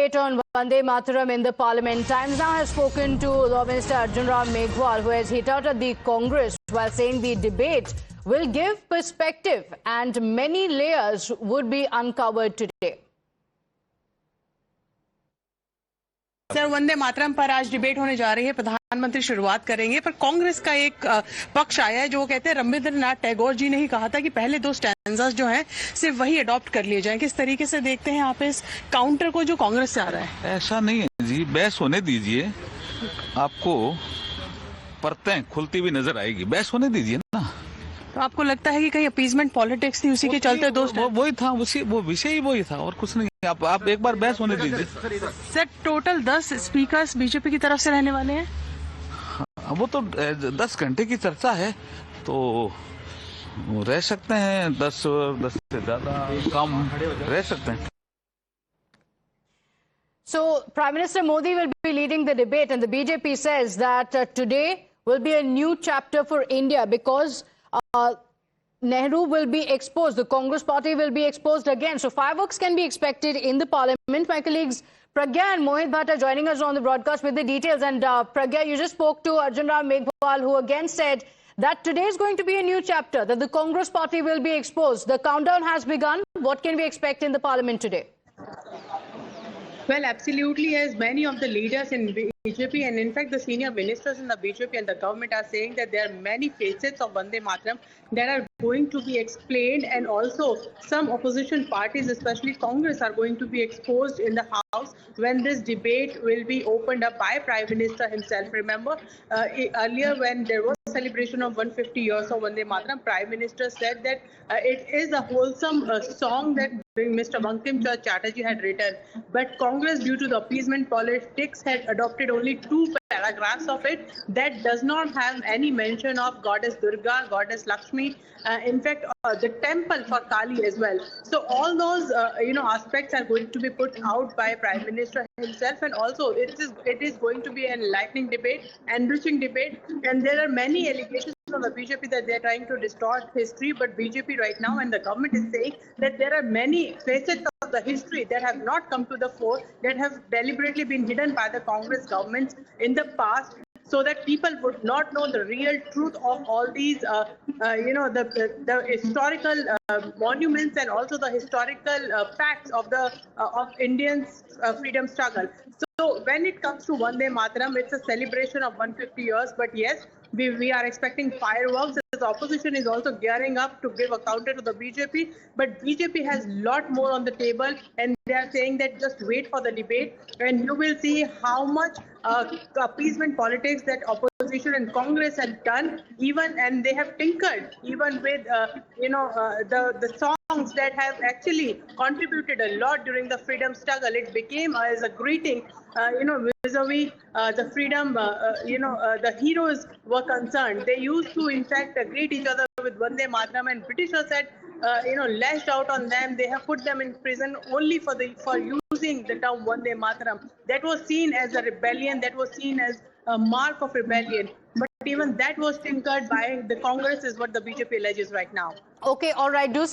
debate on Vande Mataram in the Parliament. Times Now has spoken to Law Minister Arjun Ram Meghwal, who has hit out at the Congress while saying the debate will give perspective and many layers would be uncovered today. Sir, Vande Mataram पर आज debate होने जा रही है। प्रधानमंत्री शुरुआत करेंगे, पर कांग्रेस का एक पक्ष आया है जो कहते हैं रविंद्रनाथ टैगोर जी ने ही कहा था कि पहले दो स्टैंजास जो हैं सिर्फ वही अडॉप्ट कर लिए जाएं। किस तरीके से देखते हैं आप इस काउंटर को जो कांग्रेस से आ रहा है? ऐसा नहीं है जी, बहस होने दीजिए, आपको परतें खुलती हुई नजर आएगी। बहस होने दीजिए ना। तो आपको लगता है कि कहीं अपीजमेंट पॉलिटिक्स थी, उसी के चलते दो वही था, वो विषय ही वही था और कुछ नहीं। आप एक बार बहस होने दीजिए। सर, टोटल 10 स्पीकर्स बीजेपी की तरफ से रहने वाले हैं। वो तो 10 घंटे की चर्चा है, तो रह सकते हैं 10 से ज्यादा कम रह सकते हैं। So, Prime Minister Modi will be leading the debate, and the BJP says that today will be a new chapter for India because Nehru will be exposed. The Congress party will be exposed again. So, fireworks can be expected in the Parliament. My colleagues Pragya and Mohit Bhatt are joining us on the broadcast with the details. And Pragya, you just spoke to Arjun Ram Meghwal, who again said that today is going to be a new chapter, that the Congress party will be exposed. The countdown has begun. What can we expect in the Parliament today? Well, absolutely, as many of the leaders in BJP and in fact the senior ministers in the BJP and the government are saying that there are many facets of Vande Mataram that are going to be explained, and also some opposition parties, especially Congress, are going to be exposed in the House when this debate will be opened up by Prime Minister himself. Remember, earlier when there was celebration of 150 years of Vande Mataram, Prime Minister said that it is a wholesome song that Mr. Bankim Chand Chatterjee had written, but Congress, due to the appeasement politics, had adopted only 2 paragraphs of it that does not have any mention of Goddess Durga, Goddess Lakshmi, in fact the temple for Kali as well. So all those aspects are going to be put out by Prime Minister himself, and also it is going to be an enlightening debate, enriching debate, and there are many allegations from the BJP that they are trying to distort history, but BJP right now and the government is saying that there are many facets of the history that have not come to the fore, that have deliberately been hidden by the Congress governments in the past, so that people would not know the real truth of all these, the historical monuments and also the historical facts of the of Indians' freedom struggle. So when it comes to Vande Mataram, it's a celebration of 150 years, but yes, we are expecting fireworks. The opposition is also gearing up to give a counter to the BJP, but BJP has a lot more on the table, and they are saying that just wait for the debate and you will see how much appeasement politics that opposition and Congress have done, and they have tinkered even with the songs that have actually contributed a lot during the freedom struggle. It became as a greeting, vis-a-vis the freedom, the heroes were concerned. They used to, in fact, greet each other with Vande Mataram, and Britishers had, lashed out on them. They have put them in prison only for using the term Vande Mataram. That was seen as a rebellion. That was seen as a mark of rebellion. But even that was tinkered by the Congress, is what the BJP alleges right now. Okay, all right. Do